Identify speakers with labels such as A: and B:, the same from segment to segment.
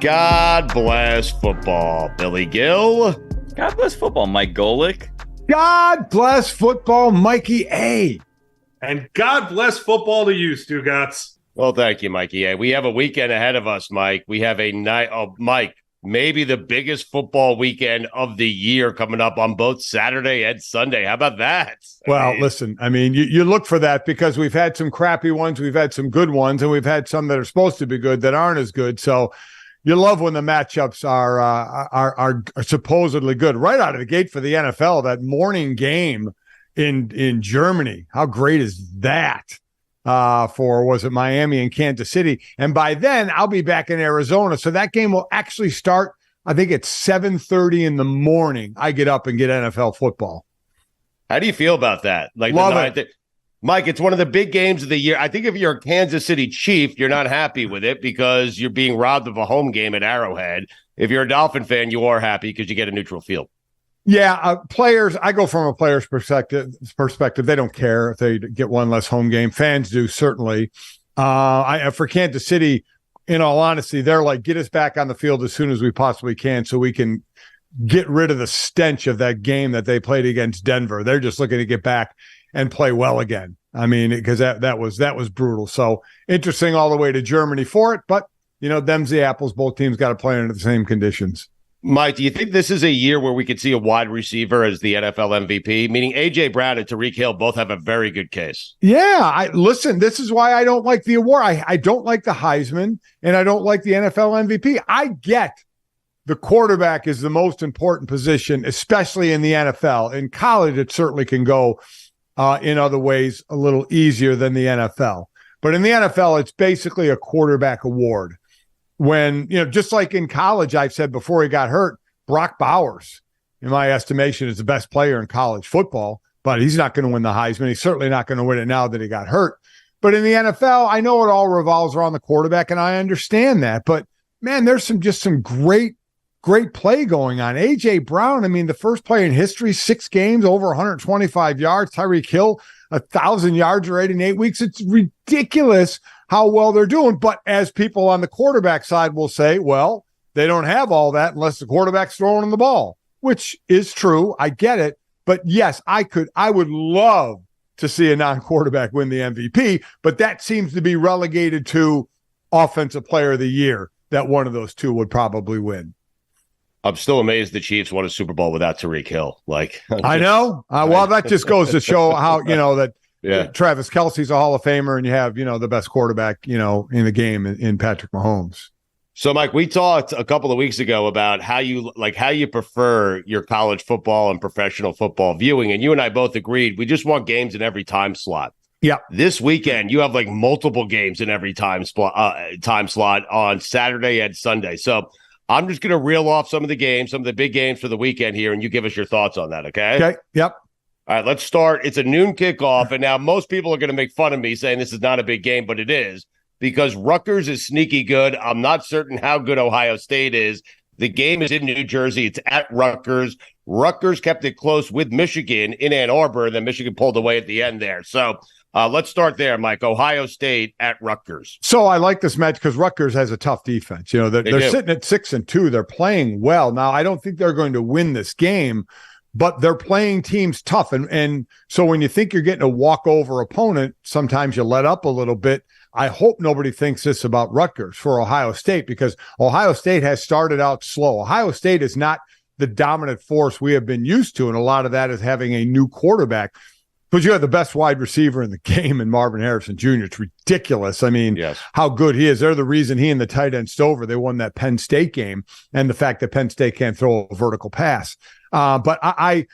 A: God bless football, Billy Gill.
B: God bless football, Mike Golic.
C: God bless football, Mikey A.
D: And God bless football to you, Stugotz.
A: Well, thank you, Mikey A. We have a weekend ahead of us, Mike. We have a night. Oh, Mike, maybe the biggest football weekend of the year coming up on both Saturday and Sunday. How about that?
C: Listen, you look for that because we've had some crappy ones, we've had some good ones, and we've had some that are supposed to be good that aren't as good. So you love when the matchups are supposedly good. Right out of the gate for the NFL, that morning game in Germany. How great is that? Was it Miami and Kansas City? And by then, I'll be back in Arizona. So that game will actually start, I think it's 7:30 in the morning. I get up and get NFL football.
A: How do you feel about that?
C: Love it.
A: Mike, it's one of the big games of the year. I think if you're a Kansas City Chief, you're not happy with it because you're being robbed of a home game at Arrowhead. If you're a Dolphin fan, you are happy because you get a neutral field.
C: Yeah, players, I go from a player's perspective. They don't care if they get one less home game. Fans do, certainly. For Kansas City, in all honesty, they're like, get us back on the field as soon as we possibly can so we can get rid of the stench of that game that they played against Denver. They're just looking to get back and play well again. Because that was brutal. So interesting all the way to Germany for it. But, them's the apples. Both teams got to play under the same conditions.
A: Mike, do you think this is a year where we could see a wide receiver as the NFL MVP? Meaning A.J. Brown and Tyreek Hill both have a very good case.
C: Yeah, listen, this is why I don't like the award. I don't like the Heisman, and I don't like the NFL MVP. I get the quarterback is the most important position, especially in the NFL. In college, it certainly can go in other ways a little easier than the NFL. But in the NFL, it's basically a quarterback award. When, just like in college, I've said before he got hurt, Brock Bowers, in my estimation, is the best player in college football, but he's not going to win the Heisman. He's certainly not going to win it now that he got hurt. But in the NFL, I know it all revolves around the quarterback, and I understand that. But, man, there's some great play going on. A.J. Brown, the first player in history, 6 games, over 125 yards. Tyreek Hill, 1,000 yards already in 8 weeks. It's ridiculous how well they're doing. But as people on the quarterback side will say, well, they don't have all that unless the quarterback's throwing them the ball, which is true. I get it. But yes, I would love to see a non-quarterback win the MVP, but that seems to be relegated to offensive player of the year, that one of those two would probably win.
A: I'm still amazed the Chiefs won a Super Bowl without Tyreek Hill.
C: I know. Well, that just goes to show how, that Travis Kelce's a Hall of Famer, and you have, the best quarterback, in the game in Patrick Mahomes.
A: So, Mike, we talked a couple of weeks ago about how you prefer your college football and professional football viewing, and you and I both agreed we just want games in every time slot.
C: Yeah.
A: This weekend, you have multiple games in every time slot on Saturday and Sunday. So I'm just going to reel off some of the big games for the weekend here, and you give us your thoughts on that, okay?
C: Okay, yep.
A: All right, let's start. It's a noon kickoff, and now most people are going to make fun of me saying this is not a big game, but it is, because Rutgers is sneaky good. I'm not certain how good Ohio State is. The game is in New Jersey. It's at Rutgers. Rutgers kept it close with Michigan in Ann Arbor, and then Michigan pulled away at the end there. So let's start there, Mike. Ohio State at Rutgers.
C: So I like this match because Rutgers has a tough defense. They're sitting at 6-2. They're playing well. Now, I don't think they're going to win this game, but they're playing teams tough. And so when you think you're getting a walkover opponent, sometimes you let up a little bit. I hope nobody thinks this about Rutgers for Ohio State, because Ohio State has started out slow. Ohio State is not the dominant force we have been used to, and a lot of that is having a new quarterback. But you have the best wide receiver in the game in Marvin Harrison Jr. It's ridiculous.
A: Yes.
C: How good he is. They're the reason he and the tight end Stover, they won that Penn State game, and the fact that Penn State can't throw a vertical pass. But I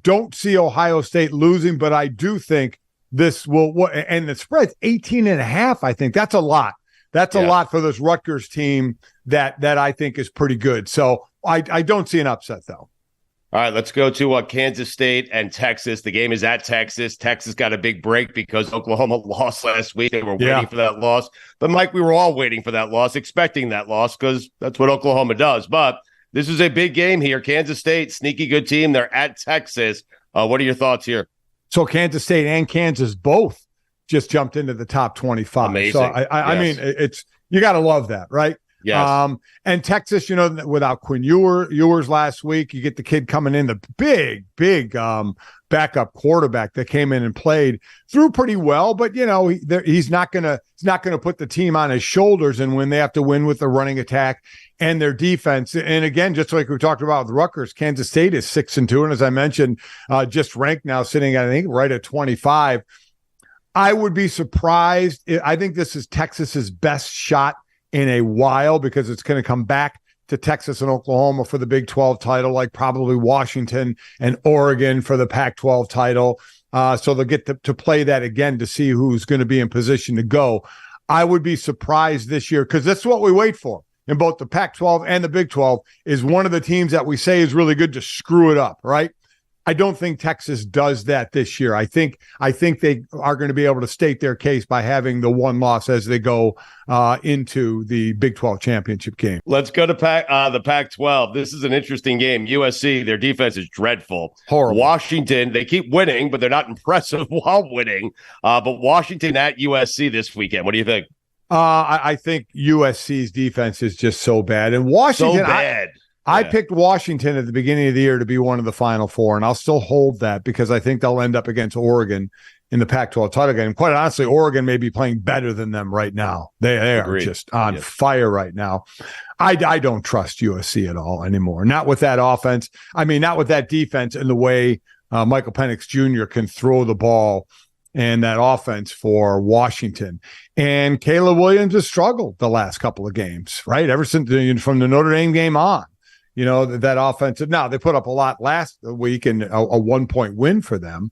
C: don't see Ohio State losing, but I do think this will, and the spread's 18.5. I think that's a lot. That's a lot for this Rutgers team that I think is pretty good. So I don't see an upset, though.
A: All right, let's go to Kansas State and Texas. The game is at Texas. Texas got a big break because Oklahoma lost last week. They were waiting for that loss. But, Mike, we were all waiting for that loss, expecting that loss, because that's what Oklahoma does. But this is a big game here. Kansas State, sneaky good team. They're at Texas. What are your thoughts here?
C: So Kansas State and Kansas both just jumped into the top 25.
A: Amazing.
C: So, I mean, it's you got to love that, right?
A: Yes.
C: And Texas, without Quinn Ewers last week, you get the kid coming in, the big backup quarterback that came in and played through pretty well, but he's not gonna put the team on his shoulders, and when they have to win with the running attack and their defense. And again, just like we talked about with Rutgers, Kansas State is 6-2, and as I mentioned, just ranked now, sitting at, I think, right at 25. I would be surprised. I think this is Texas's best shot in a while, because it's going to come back to Texas and Oklahoma for the Big 12 title, like probably Washington and Oregon for the Pac-12 title. So they'll get to play that again to see who's going to be in position to go. I would be surprised this year, because that's what we wait for in both the Pac-12 and the Big 12, is one of the teams that we say is really good to screw it up, right? I don't think Texas does that this year. I think they are going to be able to state their case by having the one loss as they go into the Big 12 championship game.
A: Let's go to the Pac-12. This is an interesting game. USC, their defense is dreadful.
C: Horrible.
A: Washington, they keep winning, but they're not impressive while winning. But Washington at USC this weekend. What do you think?
C: I think USC's defense is just so bad. And Washington,
A: so bad.
C: I picked Washington at the beginning of the year to be one of the Final Four, and I'll still hold that, because I think they'll end up against Oregon in the Pac-12 title game. Quite honestly, Oregon may be playing better than them right now. They are just on fire right now. I don't trust USC at all anymore. Not with that offense. I mean, not with that defense, and the way Michael Penix Jr. can throw the ball and that offense for Washington. And Caleb Williams has struggled the last couple of games, right? Ever since from the Notre Dame game on. That offensive. Now, they put up a lot last week, and a 1-point win for them.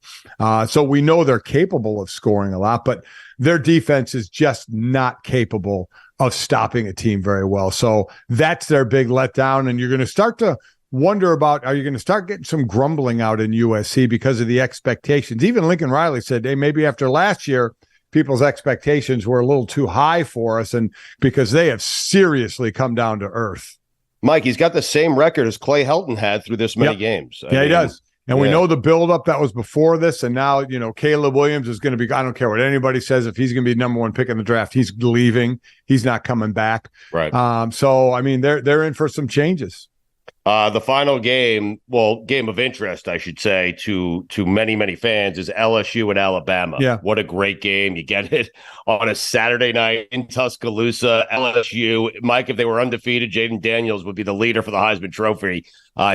C: So we know they're capable of scoring a lot, but their defense is just not capable of stopping a team very well. So that's their big letdown. And you're going to start to wonder about, are you going to start getting some grumbling out in USC because of the expectations? Even Lincoln Riley said, hey, maybe after last year, people's expectations were a little too high for us, and because they have seriously come down to earth.
A: Mike, he's got the same record as Clay Helton had through this many games.
C: He does. And we know the buildup that was before this. And now, Caleb Williams is going to be, I don't care what anybody says, if he's going to be number one pick in the draft, he's leaving. He's not coming back.
A: Right.
C: So, I mean, they're in for some changes.
A: The final game of interest, I should say, to many, many fans is LSU and Alabama.
C: Yeah.
A: What a great game. You get it on a Saturday night in Tuscaloosa. LSU, Mike, if they were undefeated, Jaden Daniels would be the leader for the Heisman Trophy.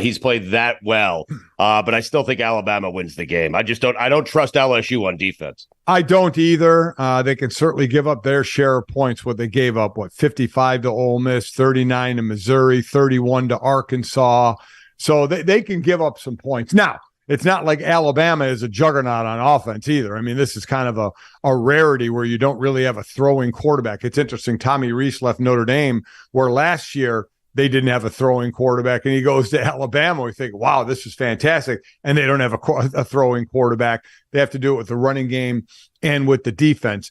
A: He's played that well, but I still think Alabama wins the game. I don't trust LSU on defense.
C: I don't either. They can certainly give up their share of points. What they gave up, 55 to Ole Miss, 39 to Missouri, 31 to Arkansas. So they can give up some points. Now, it's not like Alabama is a juggernaut on offense either. I mean, this is kind of a rarity where you don't really have a throwing quarterback. It's interesting. Tommy Rees left Notre Dame, where last year they didn't have a throwing quarterback, and he goes to Alabama. We think, wow, this is fantastic. And they don't have a throwing quarterback. They have to do it with the running game and with the defense.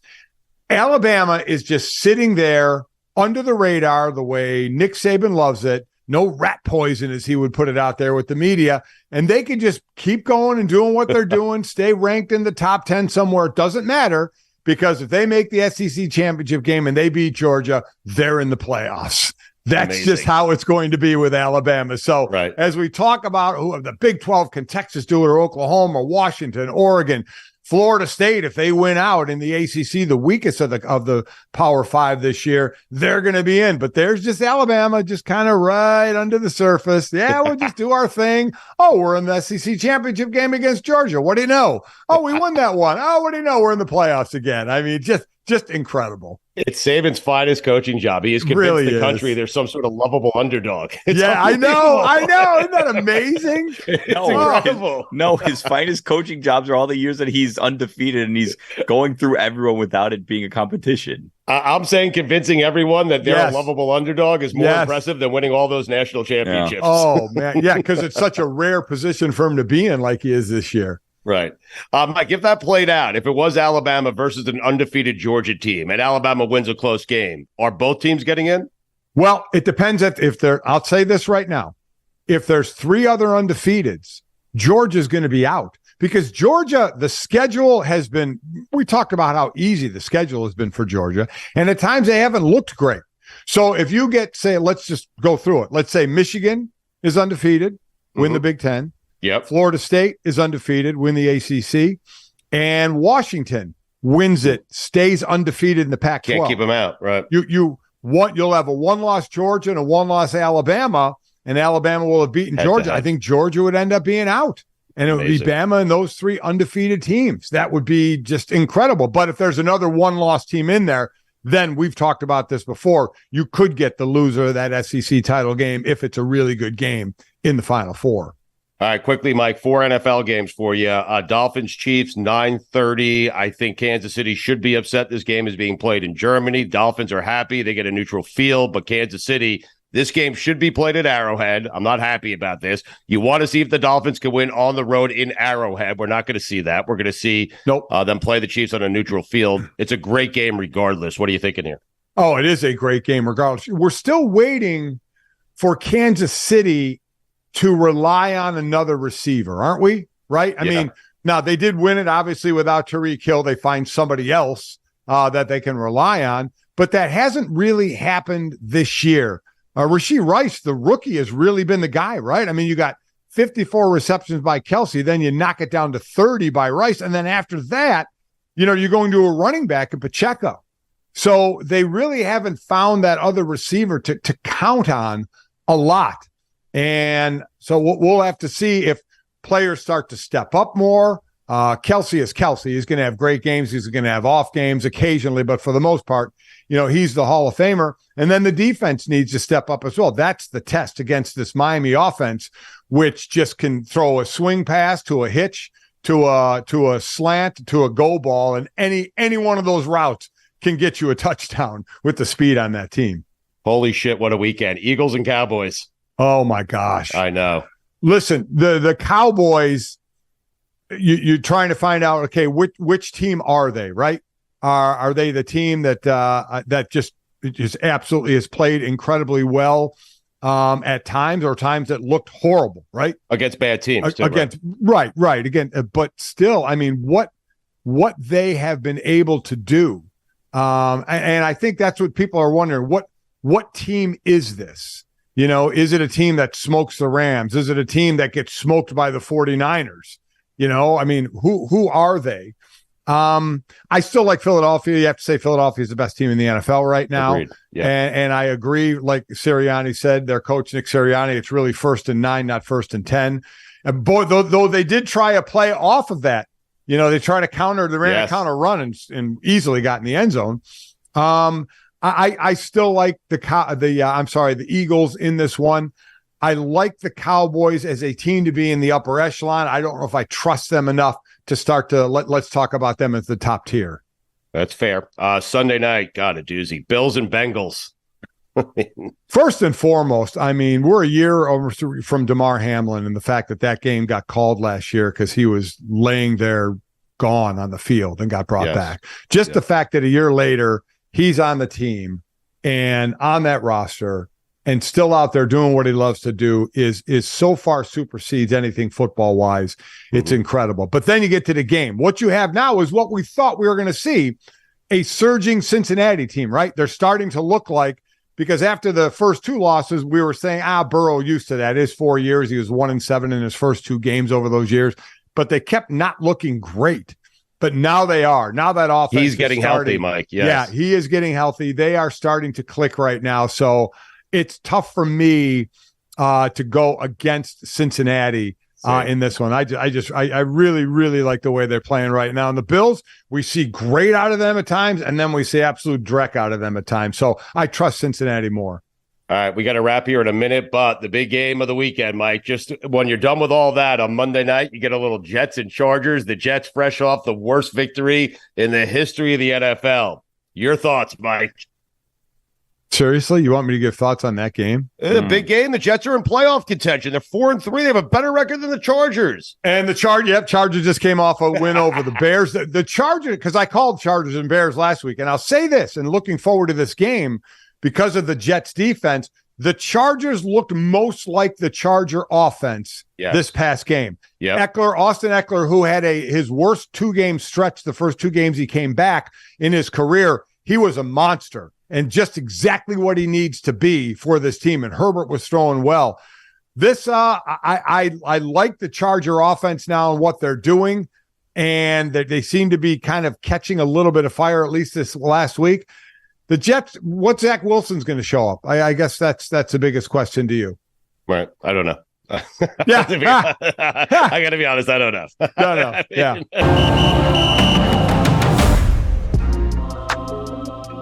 C: Alabama is just sitting there under the radar the way Nick Saban loves it. No rat poison, as he would put it out there with the media. And they can just keep going and doing what they're doing, stay ranked in the top 10 somewhere. It doesn't matter, because if they make the SEC championship game and they beat Georgia, they're in the playoffs. That's
A: amazing.
C: Just how it's going to be with Alabama. So As we talk about who the Big 12, can Texas do it, or Oklahoma, Washington, Oregon, Florida State, if they win out in the ACC, the weakest of the Power Five this year, they're going to be in. But there's just Alabama, just kind of right under the surface. Yeah, we'll just do our thing. Oh, we're in the SEC championship game against Georgia. What do you know? Oh, we won that one. Oh, what do you know? We're in the playoffs again. I mean, just incredible.
A: It's Saban's finest coaching job. He has convinced the country there's some sort of lovable underdog.
C: I know. Isn't that amazing?
A: It's incredible.
B: No, his finest coaching jobs are all the years that he's undefeated and he's going through everyone without it being a competition.
A: I'm saying convincing everyone that they're a lovable underdog is more impressive than winning all those national championships.
C: Yeah. Oh, man. Yeah, because it's such a rare position for him to be in, like he is this year.
A: Right. Mike, if that played out, if it was Alabama versus an undefeated Georgia team and Alabama wins a close game, are both teams getting in?
C: Well, it depends if they're, I'll say this right now. If there's three other undefeateds, Georgia's going to be out, because Georgia, the schedule has been, we talked about how easy the schedule has been for Georgia. And at times they haven't looked great. So if you get, say, let's just go through it. Let's say Michigan is undefeated, win the Big Ten.
A: Yep.
C: Florida State is undefeated, win the ACC. And Washington wins it, stays undefeated in the Pac-12.
A: Can't keep them out, right?
C: You'll have a one-loss Georgia and a one-loss Alabama, and Alabama will have beaten Georgia. I think Georgia would end up being out. And it would be Bama and those three undefeated teams. That would be just incredible. But if there's another one-loss team in there, then we've talked about this before. You could get the loser of that SEC title game if it's a really good game in the Final Four.
A: All right, quickly, Mike, 4 NFL games for you. Dolphins, Chiefs, 9:30. I think Kansas City should be upset. This game is being played in Germany. Dolphins are happy. They get a neutral field, but Kansas City, this game should be played at Arrowhead. I'm not happy about this. You want to see if the Dolphins can win on the road in Arrowhead. We're not going to see that. We're going to see them play the Chiefs on a neutral field. It's a great game regardless. What are you thinking here?
C: Oh, it is a great game regardless. We're still waiting for Kansas City to rely on another receiver, aren't we? Right? I mean, now they did win it, obviously, without Tyreek Hill. They find somebody else that they can rely on, but that hasn't really happened this year. Rashee Rice, the rookie, has really been the guy, right? I mean, you got 54 receptions by Kelsey, then you knock it down to 30 by Rice, and then after that, you're going to a running back in Pacheco. So they really haven't found that other receiver to count on a lot. And so we'll have to see if players start to step up more. Kelsey is Kelsey. He's going to have great games. He's going to have off games occasionally, but for the most part, he's the Hall of Famer. And then the defense needs to step up as well. That's the test against this Miami offense, which just can throw a swing pass to a hitch, to a slant, to a go ball, and any one of those routes can get you a touchdown with the speed on that team.
A: Holy shit, what a weekend. Eagles and Cowboys.
C: Oh, my gosh.
A: I know.
C: Listen, the Cowboys, you're trying to find out, okay, which team are they, right? Are they the team that just absolutely has played incredibly well at times, or times that looked horrible, right?
A: Against bad teams, too,
C: right. Again, but still, I mean, what they have been able to do, and I think that's what people are wondering. What team is this? Is it a team that smokes the Rams? Is it a team that gets smoked by the 49ers? I mean, who are they? I still like Philadelphia. You have to say Philadelphia is the best team in the NFL right now.
A: Agreed. Yeah.
C: And I agree. Like Sirianni said, their coach, Nick Sirianni, it's really 1st and 9, not 1st and 10. And boy, though they did try a play off of that. They tried to counter, they ran a counter run and easily got in the end zone. I still like the Eagles in this one. I like the Cowboys as a team to be in the upper echelon. I don't know if I trust them enough to start to let's talk about them as the top tier.
A: That's fair. Sunday night, God, a doozy. Bills and Bengals.
C: First and foremost, I mean, we're a year over from DeMar Hamlin, and the fact that game got called last year because he was laying there gone on the field and got brought back. Just the fact that a year later he's on the team and on that roster and still out there doing what he loves to do is so far supersedes anything football-wise. It's incredible. But then you get to the game. What you have now is what we thought we were going to see, a surging Cincinnati team, right? They're starting to look like, because after the first 2 losses, we were saying, Burrow used to that. His 4 years, he was 1-7 in his first 2 games over those years. But they kept not looking great. But now they are. Now that offense
A: he's getting healthy, Mike. Yes.
C: Yeah, he is getting healthy. They are starting to click right now. So it's tough for me to go against Cincinnati in this one. I really, really like the way they're playing right now. And the Bills, we see great out of them at times, and then we see absolute dreck out of them at times. So I trust Cincinnati more.
A: All right, we got to wrap here in a minute, but the big game of the weekend, Mike, just when you're done with all that on Monday night, you get a little Jets and Chargers. The Jets fresh off the worst victory in the history of the NFL. Your thoughts, Mike?
C: Seriously? You want me to give thoughts on that game?
A: The big game. The Jets are in playoff contention. They're 4-3. They have a better record than the Chargers.
C: And the Chargers just came off a win over the Bears. The Chargers, because I called Chargers and Bears last week, and I'll say this, and looking forward to this game, because of the Jets defense, the Chargers looked most like the Charger offense this past game. Austin Ekeler, who had his worst 2-game stretch, the first 2 games he came back in his career, he was a monster. and just exactly what he needs to be for this team. And Herbert was throwing well. This, I like the Charger offense now and what they're doing, and they seem to be kind of catching a little bit of fire, at least this last week. The Jets, what Zach Wilson's going to show up? I guess that's the biggest question to you.
A: Right. I don't know.
C: Yeah.
A: I got to be honest. I don't know.
C: No. Yeah.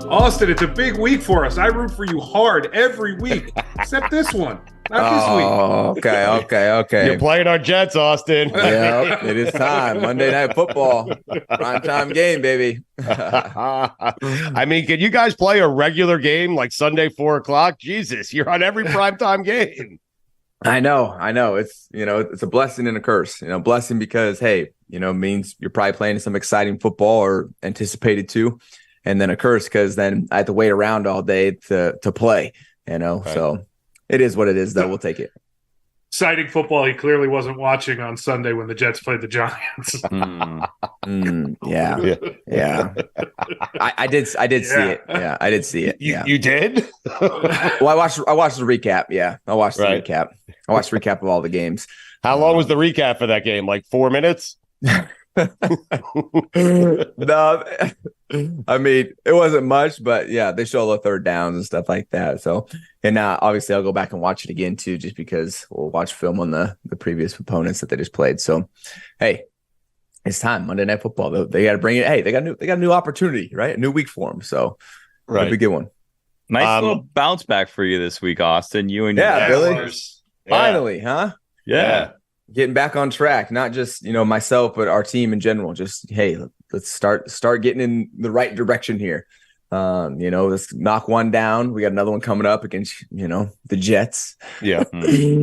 D: Austin, it's a big week for us. I root for you hard every week, except this one. Not this week.
B: Okay.
A: You're playing our Jets, Austin.
B: Yeah, it is time. Monday Night Football. Primetime game, baby.
A: I mean, can you guys play a regular game like Sunday, 4:00? Jesus, you're on every primetime game.
B: I know. It's, it's a blessing and a curse. Blessing because, hey, means you're probably playing some exciting football or anticipated to. And then a curse because then I have to wait around all day to play, Right. So it is what it is, though. We'll take it.
D: Exciting football he clearly wasn't watching on Sunday when the Jets played the Giants.
B: Yeah. I did see it. Yeah, I did see it.
A: You did?
B: Well, I watched the recap. Yeah, I watched the recap. I watched the recap of all the games.
A: How long was the recap for that game? Like 4 minutes?
B: No, I mean, it wasn't much, but yeah, they show all the third downs and stuff like that. So, and now obviously I'll go back and watch it again too, just because we'll watch film on the previous opponents that they just played. So, hey, it's time. Monday Night Football. They got to bring it. Hey, they got a new opportunity, right? A new week for them. So, it'll be a good one.
E: Nice little bounce back for you this week, Austin. You and
B: Billy. Finally, huh?
E: Yeah.
B: Getting back on track, not just myself, but our team in general. Just hey, let's start getting in the right direction here. Let's knock one down. We got another one coming up against the Jets.
A: Yeah,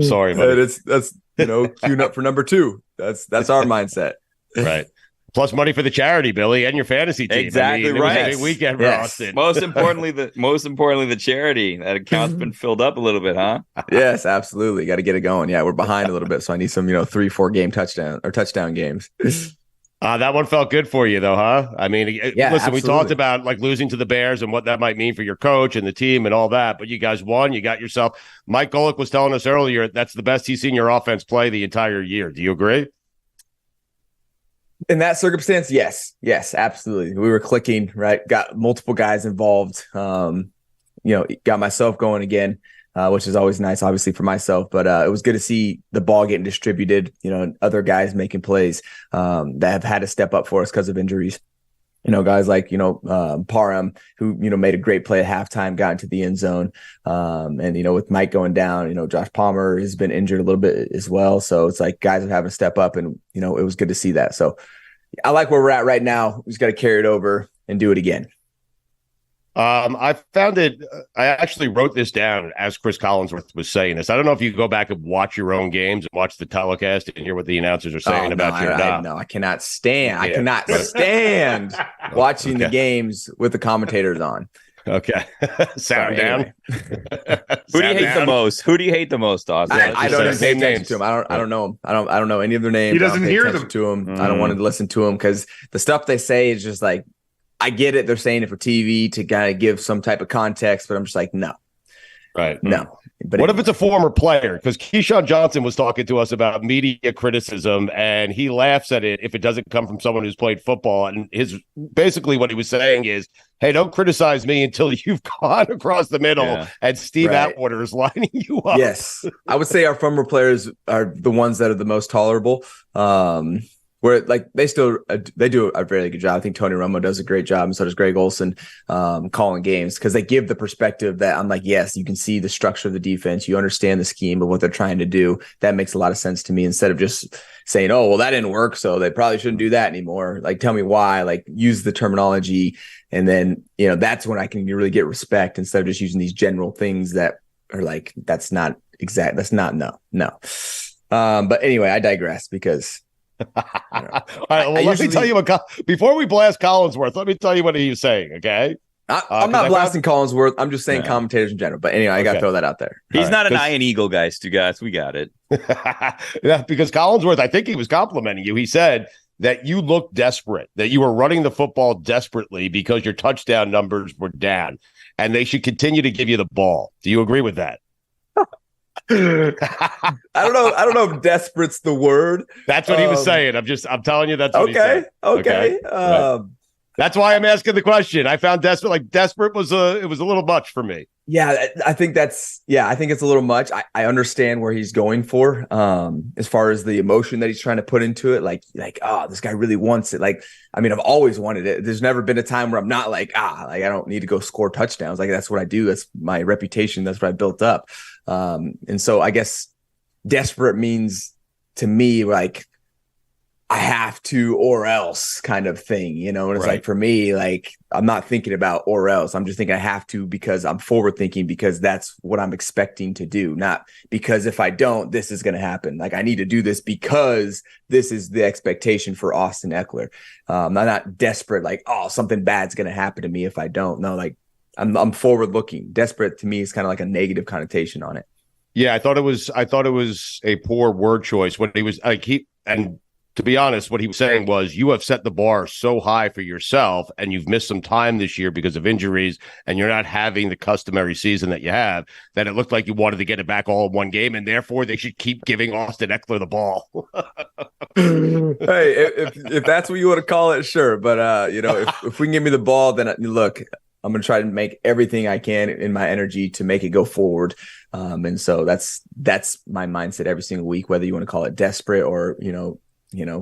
A: sorry, buddy.
B: That's queuing up for number 2. That's our mindset.
A: Right. Plus money for the charity, Billy, and your fantasy team.
E: Exactly
A: It was a big weekend for Austin.
E: Most importantly, the charity. That account's been filled up a little bit, huh?
B: Yes, absolutely. Got to get it going. Yeah, we're behind a little bit, so I need some 3-4 game touchdown games.
A: That one felt good for you, though, huh? I mean, listen,
B: absolutely.
A: we talked about like losing to the Bears and what that might mean for your coach and the team and all that, but you guys won. You got yourself. Mike Golic was telling us earlier that's the best he's seen your offense play the entire year. Do you agree?
B: In that circumstance, yes, absolutely. We were clicking, right? Got multiple guys involved. Got myself going again, which is always nice, obviously, for myself. But it was good to see the ball getting distributed, and other guys making plays that have had to step up for us because of injuries. Guys like, Parham, who, made a great play at halftime, got into the end zone. And, with Mike going down, Josh Palmer has been injured a little bit as well. So it's like guys are having to step up and, it was good to see that. So I like where we're at right now. We just got to carry it over and do it again.
A: I found it. I actually wrote this down as Chris Collinsworth was saying this. I don't know if you go back and watch your own games and watch the telecast and hear what the announcers are saying about you.
B: No, I cannot stand. Yeah. I cannot stand watching the games with the commentators on.
A: Okay, sound down.
E: Who do you hate the most? Who do you hate the most, Austin?
B: I don't even pay attention to them. I don't know. I don't know any of their names.
D: He doesn't hear them
B: to them. I don't want to listen to them because the stuff they say is just like. I get it. They're saying it for TV to kind of give some type of context, but I'm just like, no.
A: Right.
B: No. But
A: what if it's a former player? Because Keyshawn Johnson was talking to us about media criticism, and he laughs at it if it doesn't come from someone who's played football. And basically what he was saying is, hey, don't criticize me until you've gone across the middle and Steve Atwater is lining you up.
B: Yes. I would say our former players are the ones that are the most tolerable. Where like they do a very good job. I think Tony Romo does a great job, and so does Greg Olsen calling games because they give the perspective that I'm like, yes, you can see the structure of the defense, you understand the scheme of what they're trying to do. That makes a lot of sense to me. Instead of just saying, oh, well, that didn't work, so they probably shouldn't do that anymore. Like, tell me why. Like, use the terminology, and then that's when I can really get respect instead of just using these general things that are like that's not exact. That's not no. But anyway, I digress because.
A: All right, well, let me tell you before we blast Collinsworth, let me tell you what he was saying, okay?
B: I'm not blasting Collinsworth. I'm just saying commentators in general. But anyway, I got to throw that out there.
E: He's not an Iron Eagle guy, Stugotz. We got it.
A: Yeah, because Collinsworth, I think he was complimenting you. He said that you looked desperate, that you were running the football desperately because your touchdown numbers were down. and they should continue to give you the ball. Do you agree with that?
B: I don't know if desperate's the word.
A: That's what he was saying. I'm telling you that's what he said.
B: Okay.
A: Right. That's why I'm asking the question. I found desperate was a little much for me.
B: Yeah, I think it's a little much. I understand where he's going for, as far as the emotion that he's trying to put into it. Like, oh, this guy really wants it. Like, I mean, I've always wanted it. There's never been a time where I'm not like I don't need to go score touchdowns. Like, that's what I do. That's my reputation. That's what I built up. And so I guess desperate means to me, like, I have to or else kind of thing, and it's like, for me, like, I'm not thinking about or else. I'm just thinking I have to because I'm forward thinking, because that's what I'm expecting to do, not because if I don't, this is going to happen. Like, I need to do this because this is the expectation for Austin Ekeler. I'm not desperate, like, oh, something bad's going to happen to me if I don't. No, like, I'm forward looking. Desperate to me is kind of like a negative connotation on it.
A: Yeah, I thought it was a poor word choice when he was like to be honest, what he was saying was, you have set the bar so high for yourself and you've missed some time this year because of injuries and you're not having the customary season that you have, that it looked like you wanted to get it back all in one game, and therefore they should keep giving Austin Ekeler the ball.
B: Hey, if that's what you want to call it, sure. But, if we can give me the ball, then look, I'm going to try to make everything I can in my energy to make it go forward. And so that's my mindset every single week, whether you want to call it desperate or,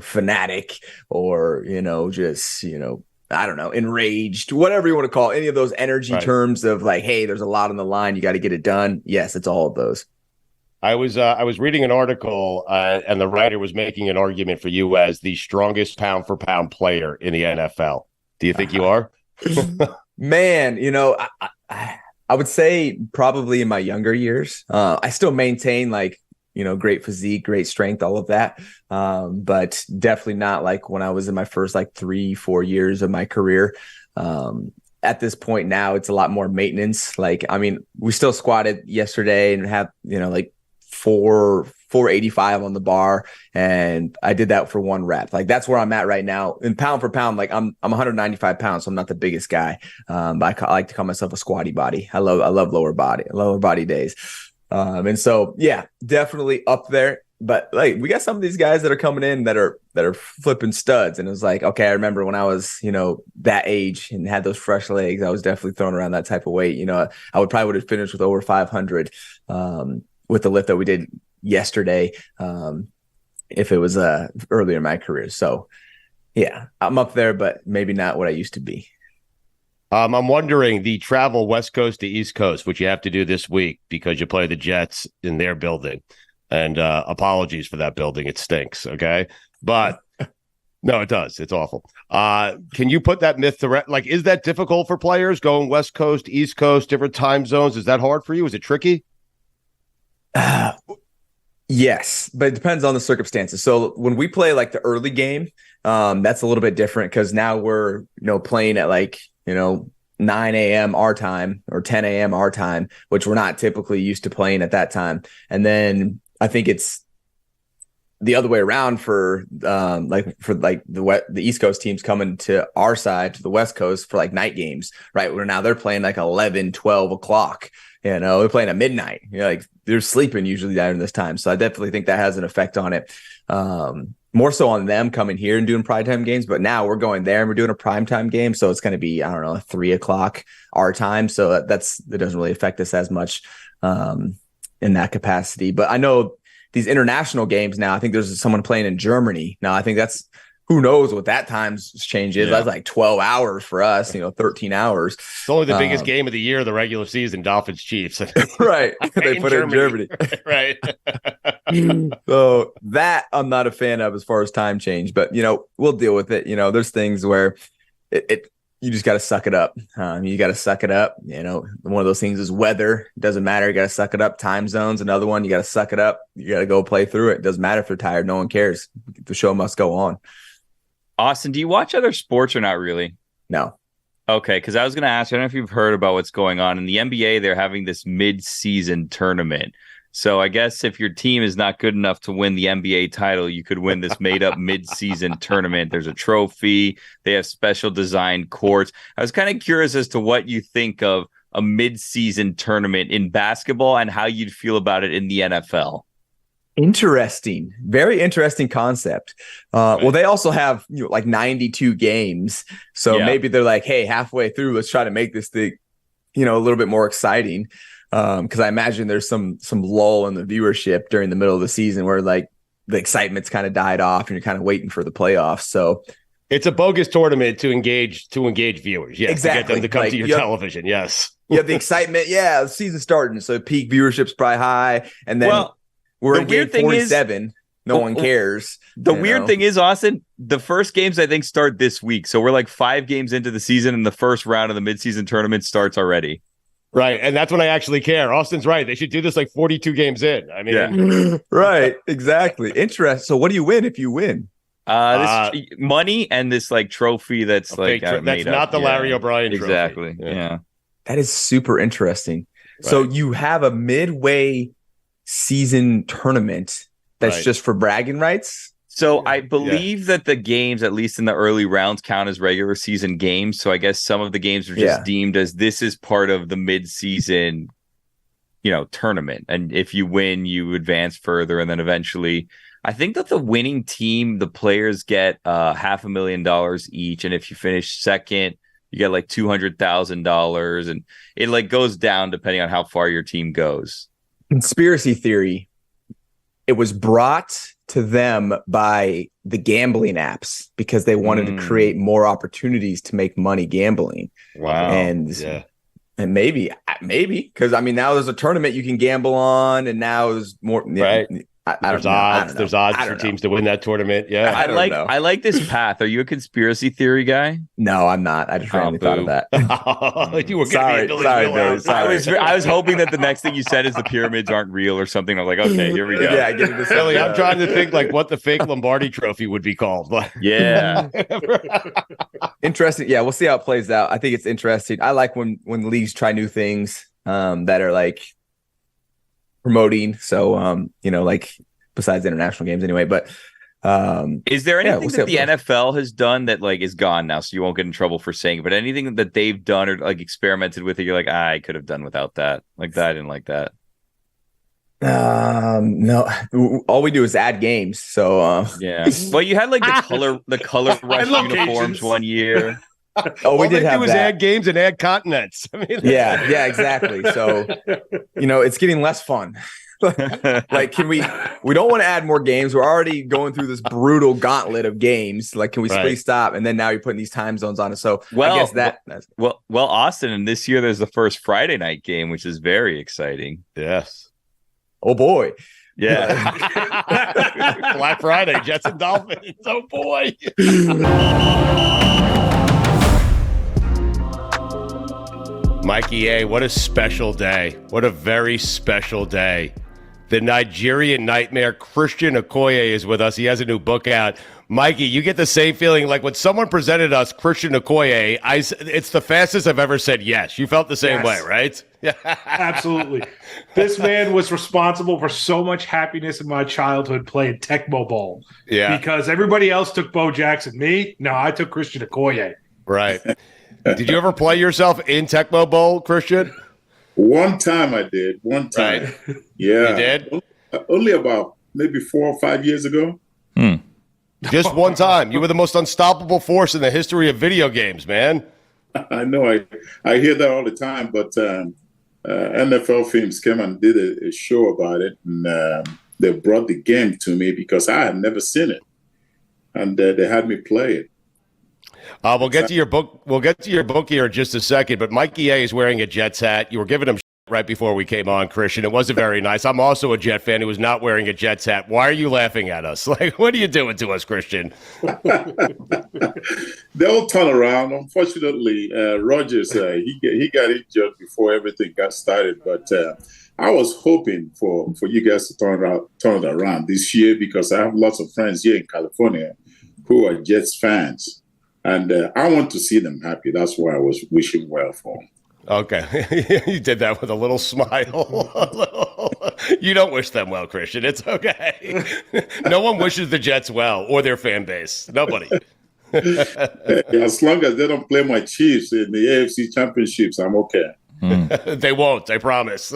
B: fanatic or, just, I don't know, enraged, whatever you want to call it, any of those energy terms of like, hey, there's a lot on the line, you got to get it done. Yes, it's all of those.
A: I was reading an article and the writer was making an argument for you as the strongest pound for pound player in the NFL. Do you think you are?
B: Man, I would say probably in my younger years. I still maintain great physique, great strength, all of that. But definitely not like when I was in my first 3-4 years of my career. At this point now, it's a lot more maintenance. Like, I mean, we still squatted yesterday and have, 485 on the bar. And I did that for one rep. Like, that's where I'm at right now. And pound for pound, like I'm 195 pounds, so I'm not the biggest guy. But I like to call myself a squatty body. I love lower body days. And so, yeah, definitely up there. But like, we got some of these guys that are coming in that are flipping studs. And it was like, okay, I remember when I was, that age and had those fresh legs, I was definitely throwing around that type of weight. I would have finished with over 500 with the lift that we did yesterday, if it was earlier in my career. So yeah, I'm up there, but maybe not what I used to be.
A: I'm wondering, the travel West Coast to East Coast, which you have to do this week because you play the Jets in their building. And apologies for that building. It stinks, okay? But no, it does. It's awful. Can you put that myth to rest? Like, is that difficult for players going West Coast, East Coast, different time zones? Is that hard for you? Is it tricky?
B: Yes, but it depends on the circumstances. So when we play like the early game, that's a little bit different because now we're, playing at 9 a.m. our time or 10 a.m. our time, which we're not typically used to playing at that time. And then I think it's the other way around for the East Coast teams coming to our side, to the West Coast for night games, right? Where now they're playing 11, 12 o'clock, they're playing at midnight. They're sleeping usually during this time. So I definitely think that has an effect on it. More so on them coming here and doing primetime games, but now we're going there and we're doing a primetime game. So it's going to be, 3 o'clock our time. So that doesn't really affect us as much in that capacity. But I know these international games now, I think there's someone playing in Germany. Now I think who knows what that time's change is. Yeah. That's 12 hours for us, 13 hours.
A: It's only the biggest game of the year, the regular season, Dolphins Chiefs.
B: Right. They put it in Germany.
A: Right.
B: So that I'm not a fan of as far as time change, but we'll deal with it. There's things where you just got to suck it up. You got to suck it up. One of those things is weather. It doesn't matter. You got to suck it up. Time zones, another one. You got to suck it up. You got to go play through it. It doesn't matter if they're tired. No one cares. The show must go on.
E: Austin, do you watch other sports or not really?
B: No.
E: Okay, because I was going to ask, I don't know if you've heard about what's going on in the NBA. They're having this mid-season tournament. So I guess if your team is not good enough to win the NBA title, you could win this made-up mid-season tournament. There's a trophy. They have special designed courts. I was kind of curious as to what you think of a mid-season tournament in basketball and how you'd feel about it in the NFL.
B: Interesting. Very interesting concept. Well, they also have like 92 games. So maybe they're like, hey, halfway through, let's try to make this thing, a little bit more exciting. Because I imagine there's some lull in the viewership during the middle of the season where like the excitement's kind of died off and you're kind of waiting for the playoffs. So
A: it's a bogus tournament to engage viewers. Yes,
B: exactly.
A: To get them to come to your television. Yes.
B: You have the excitement. Yeah, the season's starting. So peak viewership's probably high. And then we're in game 47. No one cares.
E: The weird thing is, Austin, the first games I think start this week. So we're like 5 games into the season and the first round of the midseason tournament starts already.
A: Right. And that's when I actually care. Austin's right. They should do this like 42 games in. I mean,
B: right. Exactly. Interesting. So what do you win if you win?
E: This money and this like trophy that's like
A: that's not the Larry O'Brien trophy.
E: Exactly. Yeah.
B: That is super interesting. Right. So you have a midway season tournament that's just for bragging rights.
E: So I believe that the games, at least in the early rounds, count as regular season games. So I guess some of the games are just deemed as this is part of the mid-season, tournament. And if you win, you advance further. And then eventually, I think that the winning team, the players get $500,000 each. And if you finish second, you get like $200,000. And it like goes down depending on how far your team goes.
B: Conspiracy theory. It was brought to them by the gambling apps because they wanted to create more opportunities to make money gambling.
A: Wow.
B: And maybe because now there's a tournament you can gamble on, and now there's more.
A: Right. There's odds for teams to win that tournament. Yeah.
E: I like this path. Are you a conspiracy theory guy?
B: No, I'm not. I just randomly thought of that.
A: You were
B: sorry.
E: I was hoping that the next thing you said is the pyramids aren't real or something. I was like, okay, here we go.
B: Yeah, get into
A: Billy, I'm trying to think like what the fake Lombardi trophy would be called.
E: Yeah.
B: Interesting. Yeah, we'll see how it plays out. I think it's interesting. I like when the leagues try new things that are like promoting. So, like besides international games anyway, but
E: is there anything that the NFL has done that like is gone now? So you won't get in trouble for saying it, but anything that they've done or like experimented with it, you're like, I could have done without that. Like that, I didn't like that.
B: No, all we do is add games. So,
E: well, you had like the color rush uniforms one year.
B: We did have that.
A: Add games and add continents. I mean,
B: yeah, exactly. So, it's getting less fun. Like, we don't want to add more games. We're already going through this brutal gauntlet of games. Like, can we please stop? And then now you're putting these time zones on it. So I guess that's
E: Austin, and this year there's the first Friday night game, which is very exciting.
A: Yes.
B: Oh boy.
E: Yeah.
A: Black Friday, Jets and Dolphins. Oh boy. Mikey A, what a special day. What a very special day. The Nigerian Nightmare Christian Okoye is with us. He has a new book out. Mikey, you get the same feeling like when someone presented us Christian Okoye, it's the fastest I've ever said yes. You felt the same way, right?
D: Absolutely. This man was responsible for so much happiness in my childhood playing Tecmo Bowl.
A: Yeah.
D: Because everybody else took Bo Jackson. Me? No, I took Christian Okoye.
A: Right. Did you ever play yourself in Tecmo Bowl, Christian?
F: One time I did. One time.
A: Right.
F: Yeah.
A: You did?
F: Only about maybe 4 or 5 years ago.
A: Just one time. You were the most unstoppable force in the history of video games, man.
F: I know. I hear that all the time, but NFL Films came and did a show about it, and they brought the game to me because I had never seen it, and they had me play it.
A: We'll get to your book. We'll get to your book here in just a second. But Mikey A is wearing a Jets hat. You were giving him right before we came on, Christian. It wasn't very nice. I'm also a Jet fan who was not wearing a Jets hat. Why are you laughing at us? Like, what are you doing to us, Christian?
F: They all turn around. Unfortunately, Rodgers he got injured before everything got started. But I was hoping for you guys to turn it around this year because I have lots of friends here in California who are Jets fans. And I want to see them happy. That's why I was wishing well for them.
A: Okay. You did that with a little smile. You don't wish them well, Christian. It's okay. No one wishes the Jets well or their fan base. Nobody.
F: As long as they don't play my Chiefs in the AFC championships, I'm okay.
A: They won't, I promise.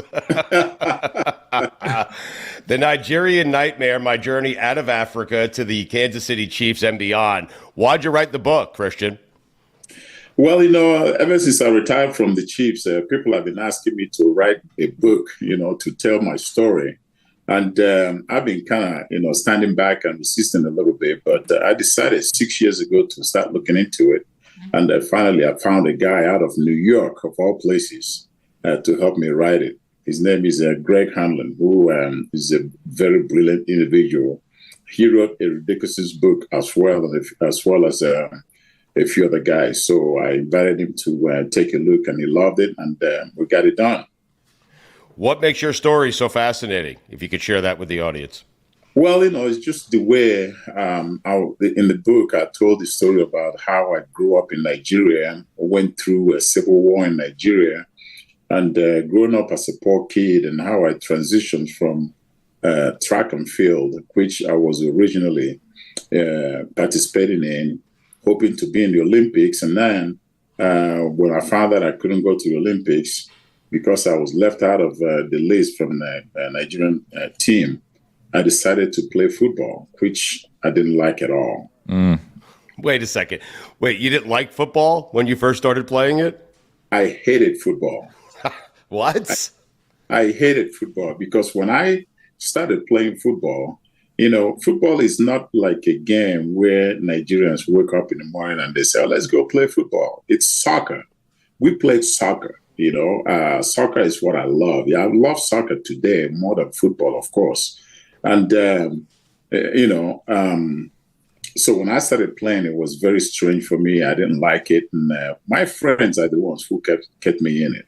A: The Nigerian Nightmare, My Journey Out of Africa to the Kansas City Chiefs and Beyond. Why'd you write the book, Christian?
F: Well, ever since I retired from the Chiefs, people have been asking me to write a book, to tell my story. And I've been kind of, standing back and resisting a little bit. But I decided 6 years ago to start looking into it. And finally, I found a guy out of New York, of all places, to help me write it. His name is Greg Hanlon, who is a very brilliant individual. He wrote a ridiculous book as well as a few other guys. So I invited him to take a look, and he loved it, and we got it done.
A: What makes your story so fascinating, if you could share that with the audience?
F: Well, it's just the way in the book, I told the story about how I grew up in Nigeria, went through a civil war in Nigeria, and growing up as a poor kid, and how I transitioned from track and field, which I was originally participating in, hoping to be in the Olympics. And then when I found that I couldn't go to the Olympics because I was left out of the list from the Nigerian team, I decided to play football, which I didn't like at all.
A: Wait a second. Wait, you didn't like football when you first started playing it?
F: I hated football.
A: What?
F: I hated football because when I started playing football, football is not like a game where Nigerians wake up in the morning and they say, oh, let's go play football. It's soccer. We played soccer. Soccer is what I love. Yeah, I love soccer today more than football, of course. And, so when I started playing, it was very strange for me. I didn't like it. And my friends are the ones who kept me in it.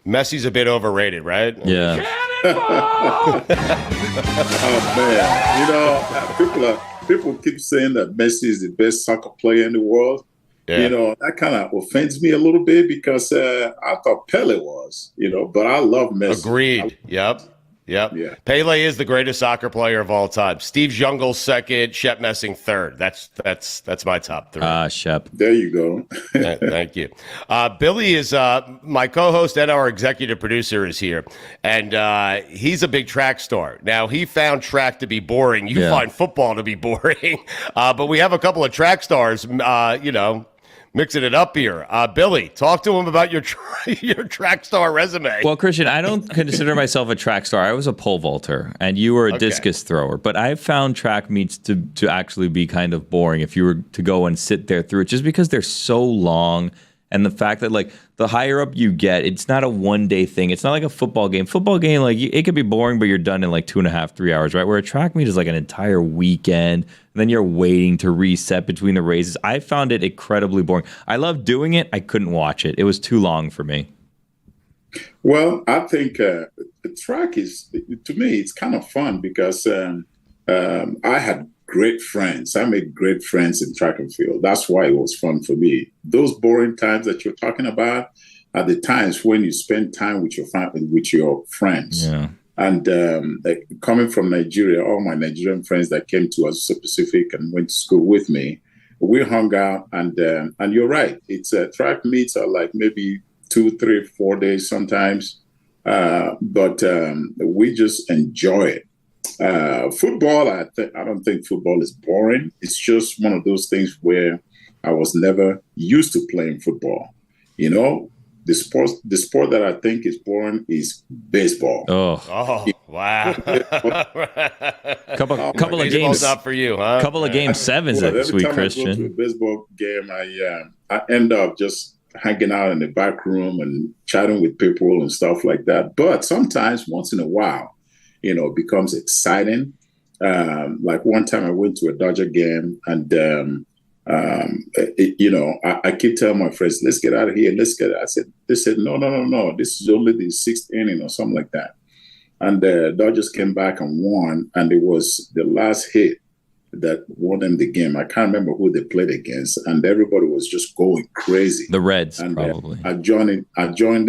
A: Messi's a bit overrated, right?
E: Yeah.
F: Oh, man. People keep saying that Messi is the best soccer player in the world.
A: Yeah.
F: That kind of offends me a little bit because I thought Pele was, but I love Messi.
A: Agreed. Yep.
F: Yeah.
A: Pele is the greatest soccer player of all time. Steve Jungle's second, Shep Messing third. That's my top three.
E: Shep.
F: There you go.
A: Thank you. Billy is my co-host and our executive producer is here, and he's a big track star. Now, he found track to be boring. You find football to be boring, but we have a couple of track stars, mixing it up here. Billy, talk to him about your track star resume.
E: Well, Christian, I don't consider myself a track star. I was a pole vaulter, and you were a discus thrower. But I found track meets to actually be kind of boring if you were to go and sit there through it, just because they're so long. And the fact that, like, the higher up you get, it's not a one-day thing. It's not like a football game. Football game, like, it could be boring, but you're done in, like, 2.5, 3 hours, right? Where a track meet is, like, an entire weekend, and then you're waiting to reset between the races. I found it incredibly boring. I loved doing it. I couldn't watch it. It was too long for me.
F: Well, I think the track is, to me, it's kind of fun because I had great friends. I made great friends in track and field. That's why it was fun for me. Those boring times that you're talking about are the times when you spend time with your family, with your friends.
E: Yeah.
F: And coming from Nigeria, all my Nigerian friends that came to Azusa Pacific and went to school with me, we hung out. And you're right. It's track meets are like maybe 2, 3, 4 days sometimes. But we just enjoy it. Football, I don't think football is boring. It's just one of those things where I was never used to playing football. The sport that I think is boring is baseball.
A: Oh wow!
E: couple of games
A: not for you, huh?
E: Couple of game sevens this week, Christian.
F: Every time I go to a baseball game, I end up just hanging out in the back room and chatting with people and stuff like that. But sometimes, once in a while, it becomes exciting. Like one time I went to a Dodger game and, I keep telling my friends, let's get out of here. They said, no. This is only the 6th inning or something like that. And the Dodgers came back and won. And it was the last hit that won them the game. I can't remember who they played against. And everybody was just going crazy.
E: The Reds,
F: and,
E: probably.
F: I joined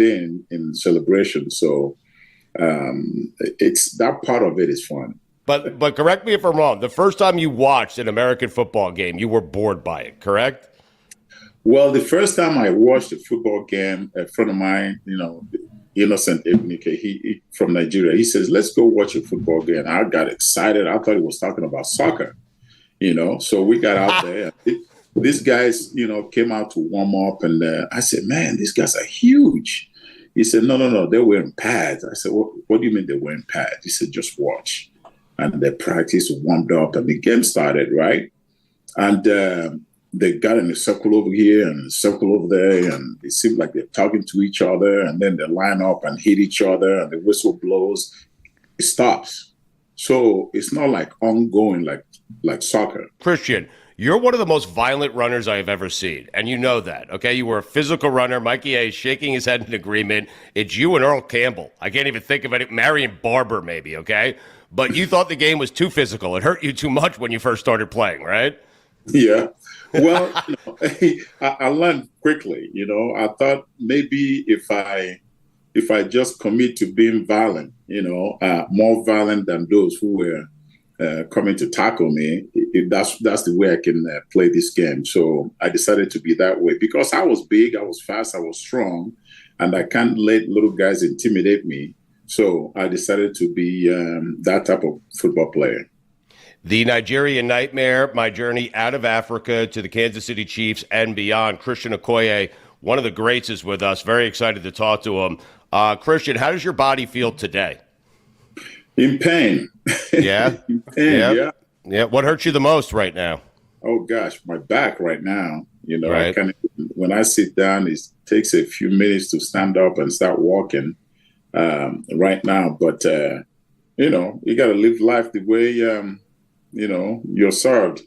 F: in celebration. So, it's that part of it is fun.
A: But correct me if I'm wrong. The first time you watched an American football game, you were bored by it, correct?
F: Well, the first time I watched a football game, a friend of mine, Innocent Ebunike, he from Nigeria, he says, let's go watch a football game. I got excited. I thought he was talking about soccer, So we got out there. These guys, came out to warm up. And I said, man, these guys are huge. He said, no, they're wearing pads. I said, what do you mean they're wearing pads? He said, just watch. And they practiced, warmed up, and the game started, right? And they got in a circle over here and a circle over there, and it seemed like they're talking to each other, and then they line up and hit each other, and the whistle blows. It stops. So it's not like ongoing like soccer.
A: Christian, you're one of the most violent runners I have ever seen, and you know that, okay? You were a physical runner. Mikey A is shaking his head in agreement. It's you and Earl Campbell. I can't even think of it. Marion Barber, maybe, okay? But you thought the game was too physical. It hurt you too much when you first started playing, right?
F: Yeah. Well, I learned quickly. I thought maybe if I just commit to being violent, more violent than those who were coming to tackle me, that's the way I can play this game. So I decided to be that way because I was big, I was fast, I was strong, and I can't let little guys intimidate me. So I decided to be that type of football player.
A: The Nigerian Nightmare, my journey out of Africa to the Kansas City Chiefs and beyond. Christian Okoye, one of the greats, is with us. Very excited to talk to him. Christian, how does your body feel today?
F: In pain.
A: Yeah?
F: In pain,
A: yeah. What hurts you the most right now?
F: Oh, gosh, my back right now.
A: Right.
F: When I sit down, it takes a few minutes to stand up and start walking right now. But, you got to live life the way you're served.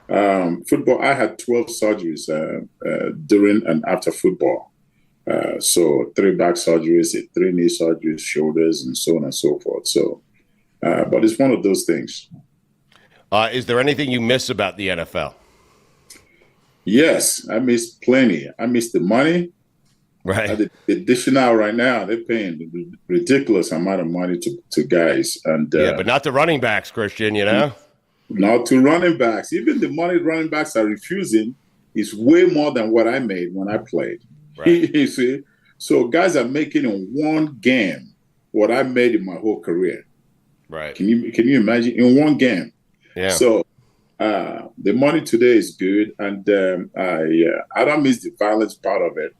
F: Football, I had 12 surgeries during and after football. So 3 back surgeries, 3 knee surgeries, shoulders, and so on and so forth. So, but it's one of those things.
A: Is there anything you miss about the NFL?
F: Yes, I miss plenty. I miss the money.
A: Right.
F: The dishing out right now, they're paying a ridiculous amount of money to guys. And
A: but not the running backs, Christian,
F: Not to running backs. Even the money running backs are refusing is way more than what I made when I played. Right. You see? So guys are making in one game what I made in my whole career.
A: Right.
F: Can you imagine? In one game.
A: Yeah.
F: So the money today is good, and I don't miss the violence part of it,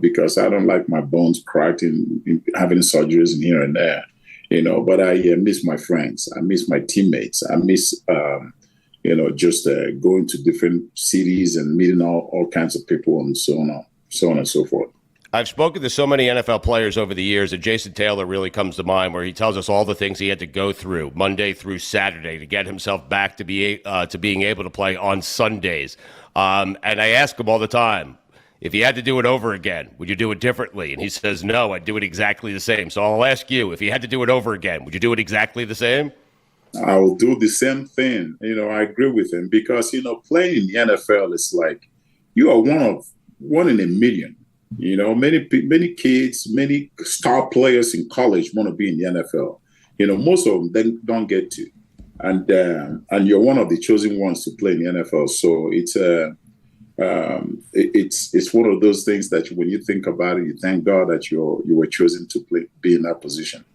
F: because I don't like my bones cracked in having surgeries in here and there. But I miss my friends. I miss my teammates. I miss, just going to different cities and meeting all kinds of people and so on and so forth.
A: I've spoken to so many NFL players over the years, and Jason Taylor really comes to mind, where he tells us all the things he had to go through Monday through Saturday to get himself back to being able to play on Sundays. And I ask him all the time, if you had to do it over again, would you do it differently? And he says, no, I'd do it exactly the same. So I'll ask you, if you had to do it over again, would you do it exactly the same?
F: I will do the same thing. I agree with him because, playing in the NFL is like you are one in a million. Many kids, many star players in college want to be in the NFL. Most of them they don't get to. And you're one of the chosen ones to play in the NFL. So it's one of those things that when you think about it, you thank God that you were chosen to be in that position.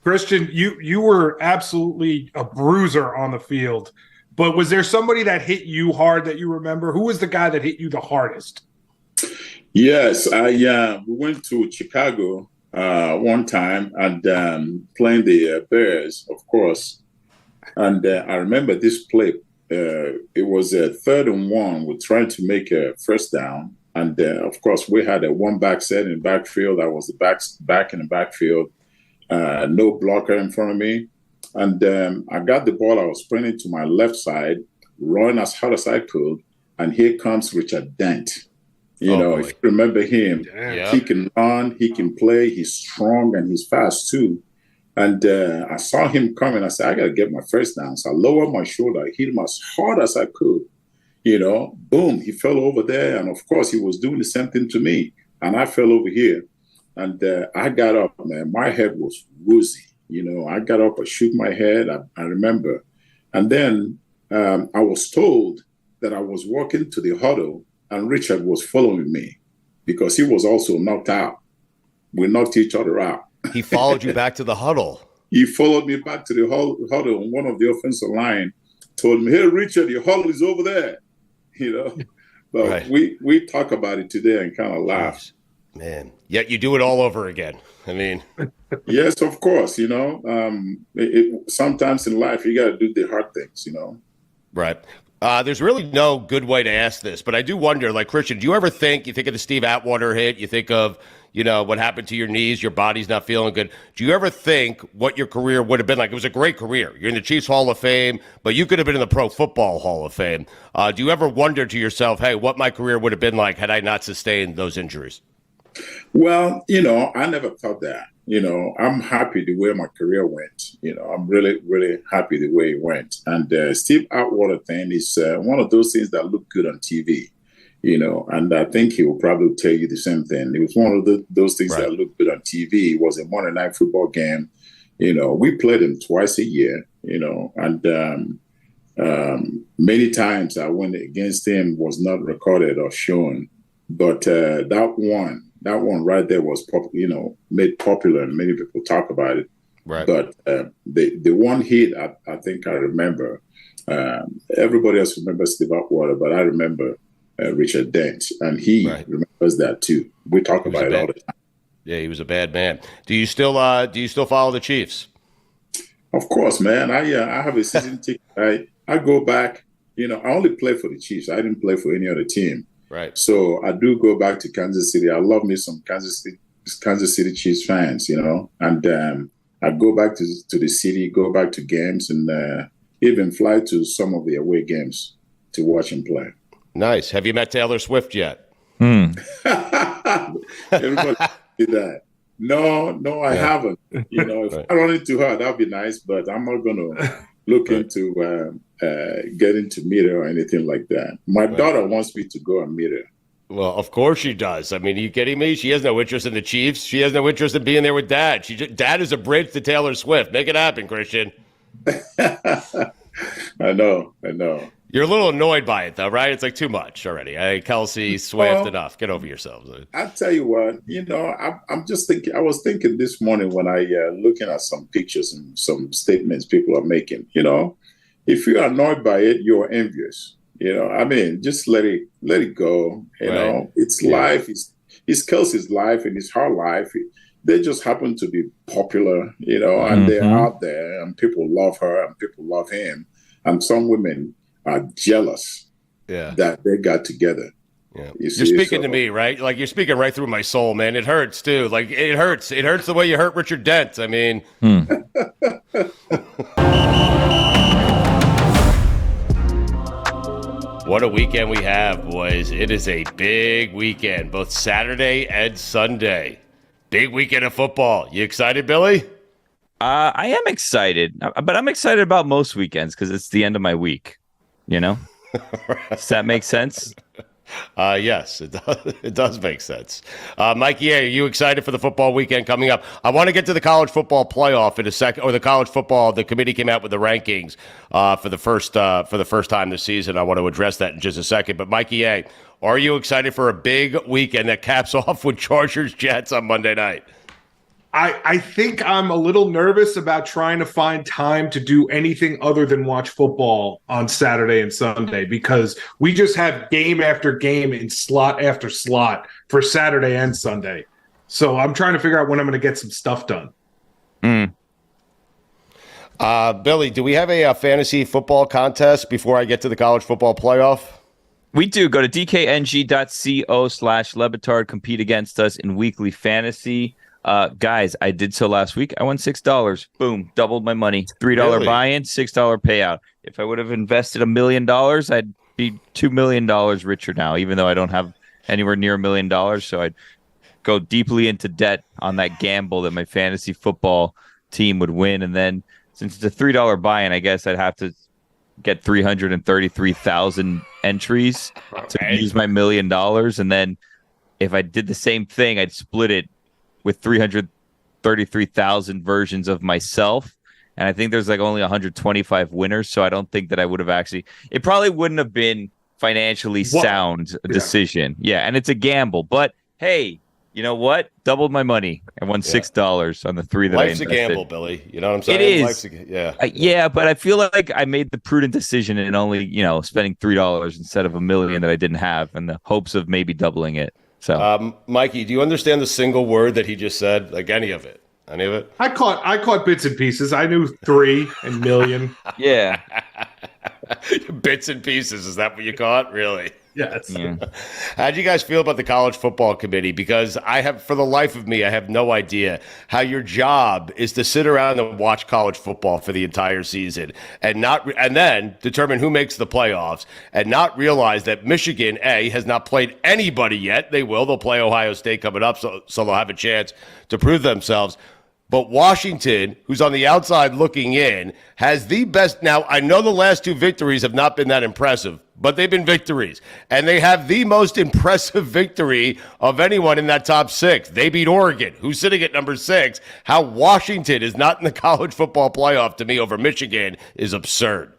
D: Christian, you were absolutely a bruiser on the field, but was there somebody that hit you hard that you remember? Who was the guy that hit you the hardest?
F: Yes, we went to Chicago one time and playing the Bears, of course. And I remember this play. It was a 3rd and 1. We're trying to make a first down. And of course, we had a 1-back set in the backfield. I was the back in the backfield. No blocker in front of me. And I got the ball. I was sprinting to my left side, running as hard as I could. And here comes Richard Dent. If you remember him, He can run, he can play, he's strong, and he's fast too. And I saw him coming. I said, I got to get my first down. So I lowered my shoulder. I hit him as hard as I could. Boom, he fell over there. And of course, he was doing the same thing to me. And I fell over here. And I got up, man. My head was woozy. I got up, I shook my head. I remember. And then I was told that I was walking to the huddle and Richard was following me because he was also knocked out. We knocked each other out.
A: He followed you back to the huddle.
F: He followed me back to the huddle, and one of the offensive line told me, "Hey, Richard, your huddle is over there." But
A: right.
F: we talk about it today and kind of laugh.
A: Man, yet you do it all over again. I mean,
F: yes, of course. Sometimes in life you got to do the hard things.
A: Right. There's really no good way to ask this, but I do wonder, like, Christian, do you ever think, you think of the Steve Atwater hit, you think of, what happened to your knees, your body's not feeling good. Do you ever think what your career would have been like? It was a great career. You're in the Chiefs Hall of Fame, but you could have been in the Pro Football Hall of Fame. Do you ever wonder to yourself, hey, what my career would have been like had I not sustained those injuries?
F: Well, I never thought that. I'm happy the way my career went. I'm really, really happy the way it went. And Steve Atwater thing is one of those things that look good on TV, and I think he will probably tell you the same thing. It was one of those things that look good on TV. It was a Monday night football game. We played him twice a year, and many times I went against him was not recorded or shown. But that one right there was made popular, and many people talk about it.
A: Right.
F: But the one hit I think I remember. Everybody else remembers Steve Atwater, but I remember Richard Dent, and he remembers that too. We talk about it all the time.
A: Yeah, he was a bad man. Do you still follow the Chiefs?
F: Of course, man. I have a season ticket. I go back. I only play for the Chiefs. I didn't play for any other team.
A: Right.
F: So I do go back to Kansas City. I love me some Kansas City Chiefs fans, and I go back to the city, go back to games, and even fly to some of the away games to watch him play.
A: Nice. Have you met Taylor Swift yet?
F: Everybody did that. No, I haven't. If I run into her, that'd be nice, but I'm not going to look into getting to meet her or anything like that. My daughter wants me to go and meet her.
A: Well, of course she does. I mean, are you kidding me? She has no interest in the Chiefs. She has no interest in being there with Dad. Dad is a bridge to Taylor Swift. Make it happen, Christian.
F: I know.
A: You're a little annoyed by it, though, right? It's like too much already. Kelsey, Swift, enough. Get over yourselves.
F: I tell you what, I'm just thinking. I was thinking this morning when I looking at some pictures and some statements people are making. If you're annoyed by it, you're envious. Just let it go. It's life. It's Kelsey's life and it's her life. They just happen to be popular, and they're out there, and people love her and people love him, and some women are jealous that they got together.
A: Yeah. You're speaking to me, right? Like, you're speaking right through my soul, man. It hurts too. Like, it hurts. It hurts the way you hurt Richard Dent. I mean, what a weekend we have, boys. It is a big weekend, both Saturday and Sunday. Big weekend of football. You excited, Billy?
E: I am excited, but I'm excited about most weekends because it's the end of my week. Does that make sense?
A: Yes, it does. It does make sense. Mikey A, are you excited for the football weekend coming up? I want to get to the college football playoff in a second, or the college football. The committee came out with the rankings for the first time this season. I want to address that in just a second. But Mikey A, are you excited for a big weekend that caps off with Chargers Jets on Monday night?
D: I think I'm a little nervous about trying to find time to do anything other than watch football on Saturday and Sunday, because we just have game after game in slot after slot for Saturday and Sunday. So I'm trying to figure out when I'm going to get some stuff done.
A: Billy, do we have a fantasy football contest before I get to the college football playoff?
E: We do. Go to dkng.co/LeBatard. Compete against us in weekly fantasy. Guys, I did so last week. I won $6. Boom. Doubled my money. $3
A: Really?
E: buy-in, $6 payout. If I would have invested $1 million, I'd be $2 million richer now, even though I don't have anywhere near $1 million. So I'd go deeply into debt on that gamble that my fantasy football team would win. And then since it's a $3 buy-in, I guess I'd have to get 333,000 entries to use my $1 million. And then if I did the same thing, I'd split it with 333,000 versions of myself. And I think there's like only 125 winners. So I don't think that I would have actually, it probably wouldn't have been financially sound decision. Yeah, and it's a gamble. But hey, you know what? Doubled my money. I won $6 on the 3 that
A: Life's
E: I invested.
A: a gamble, Billy. You know what I'm saying?
E: It is.
A: Life's
E: Yeah, but I feel like I made the prudent decision in only, spending $3 instead of $1 million that I didn't have in the hopes of maybe doubling it. So,
A: Mikey, do you understand the single word that he just said? Like any of it? Any of it?
D: I caught bits and pieces. I knew 3 and million.
E: yeah.
A: Bits and pieces. Is that what you caught? Really?
D: Yes.
E: Yeah.
A: How'd you guys feel about the college football committee? Because for the life of me, I have no idea how your job is to sit around and watch college football for the entire season and then determine who makes the playoffs and not realize that Michigan, A, has not played anybody yet. They will. They'll play Ohio State coming up, so they'll have a chance to prove themselves. But Washington, who's on the outside looking in, has the best. Now, I know the last 2 victories have not been that impressive, but they've been victories. And they have the most impressive victory of anyone in that top 6. They beat Oregon, who's sitting at number 6. How Washington is not in the college football playoff, to me, over Michigan is absurd.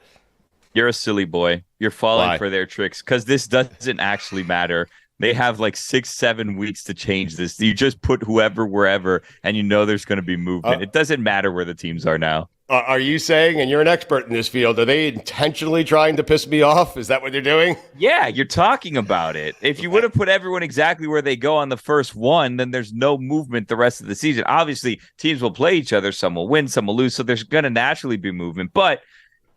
E: You're a silly boy. You're falling
A: Why?
E: for their tricks because this doesn't actually matter. They have like 6-7 weeks to change this. You just put whoever wherever, and there's going to be movement. It doesn't matter where the teams are now.
A: Are you saying, and you're an expert in this field, are they intentionally trying to piss me off? Is that what they're doing?
E: Yeah, you're talking about it. If you would have put everyone exactly where they go on the first one, then there's no movement the rest of the season. Obviously, teams will play each other. Some will win, some will lose. So there's going to naturally be movement. But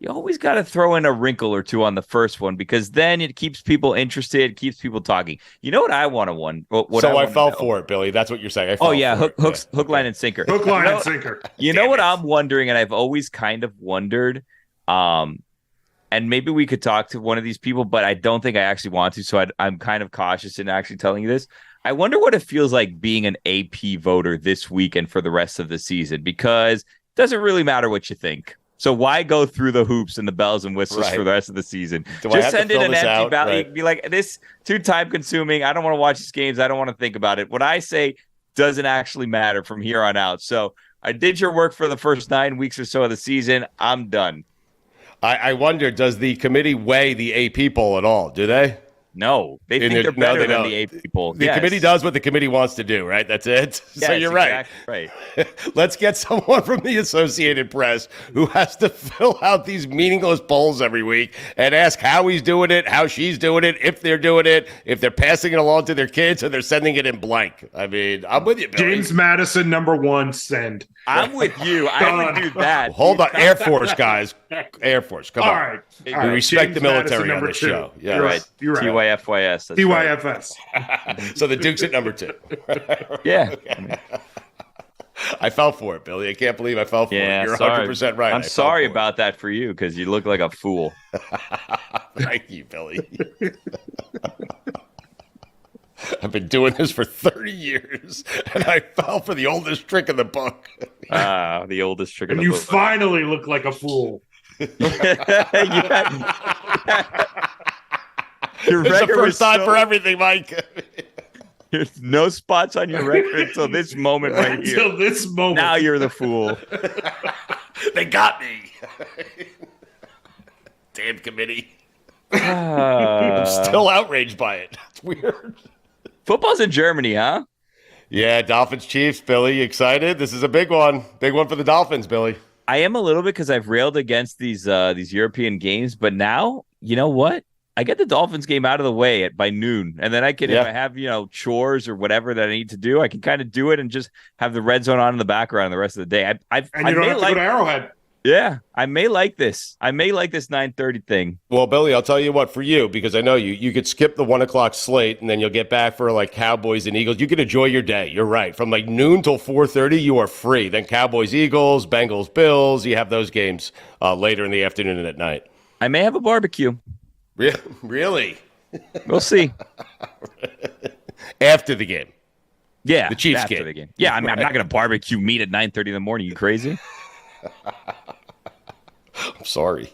E: you always got to throw in a wrinkle or two on the first one because then it keeps people interested, keeps people talking. You know what I want to won?
A: I fell for it, Billy. That's what you're saying.
E: Hook, line, and sinker.
D: Hook, line, and sinker.
E: You know what I'm wondering, and I've always kind of wondered, and maybe we could talk to one of these people, but I don't think I actually want to, so I'm kind of cautious in actually telling you this. I wonder what it feels like being an AP voter this week and for the rest of the season because it doesn't really matter what you think. So why go through the hoops and the bells and whistles for the rest of the season? Just send in an empty ballot. Right. Be like, this too time consuming. I don't want to watch these games. I don't want to think about it. What I say doesn't actually matter from here on out. So I did your work for the first 9 weeks or so of the season. I'm done.
A: I wonder, does the committee weigh the AP poll at all? Do they?
E: No, they think they're better than the AP poll.
A: The committee does what the committee wants to do, right? That's it.
E: Yes,
A: so you're right.
E: Right.
A: Let's get someone from the Associated Press who has to fill out these meaningless polls every week and ask how he's doing it, how she's doing it, if they're doing it, if they're passing it along to their kids or they're sending it in blank. I mean, I'm with you, Billy.
D: James Madison, #1, send.
E: I'm with you. I would do that.
A: Hold on. Air Force, guys. Air Force. Come on.
D: All right.
A: We respect the military on this show.
E: Yeah. You're right. TYFYS.
D: TYFS.
A: So the Duke's at #2.
E: Yeah.
A: I fell for it, Billy. I can't believe I fell for it. You're 100% right.
E: I'm sorry about that for you because you look like a fool.
A: Thank you, Billy. I've been doing this for 30 years, and I fell for the oldest trick in the book.
E: The oldest trick in the book.
D: And you finally look like a fool.
E: Your
A: It's the first time for everything, Mike.
E: There's no spots on your record until this moment right here.
D: Until this moment.
E: Now you're the fool.
A: They got me. Damn committee.
E: I'm
A: still outraged by it. It's weird.
E: Football's in Germany, huh?
A: Yeah, Dolphins Chiefs. Billy, you excited? This is a big one. Big one for the Dolphins, Billy.
E: I am a little bit because I've railed against these European games, but now, you know what? I get the Dolphins game out of the way by noon, and then I can, if I have, chores or whatever that I need to do, I can kind of do it and just have the red zone on in the background the rest of the day.
D: And you don't have to go to Arrowhead.
E: Yeah, I may like this. I may like this 9:30 thing.
A: Well, Billy, I'll tell you what, for you, because I know you could skip the 1 o'clock slate and then you'll get back for like Cowboys and Eagles. You can enjoy your day. You're right. From like noon till 4:30, you are free. Then Cowboys, Eagles, Bengals, Bills. You have those games later in the afternoon and at night.
E: I may have a barbecue.
A: Really?
E: We'll see.
A: After the game.
E: Yeah.
A: The Chiefs
E: after
A: game.
E: the game. Yeah, I'm not going to barbecue meat at 9:30 in the morning. You crazy?
A: I'm sorry.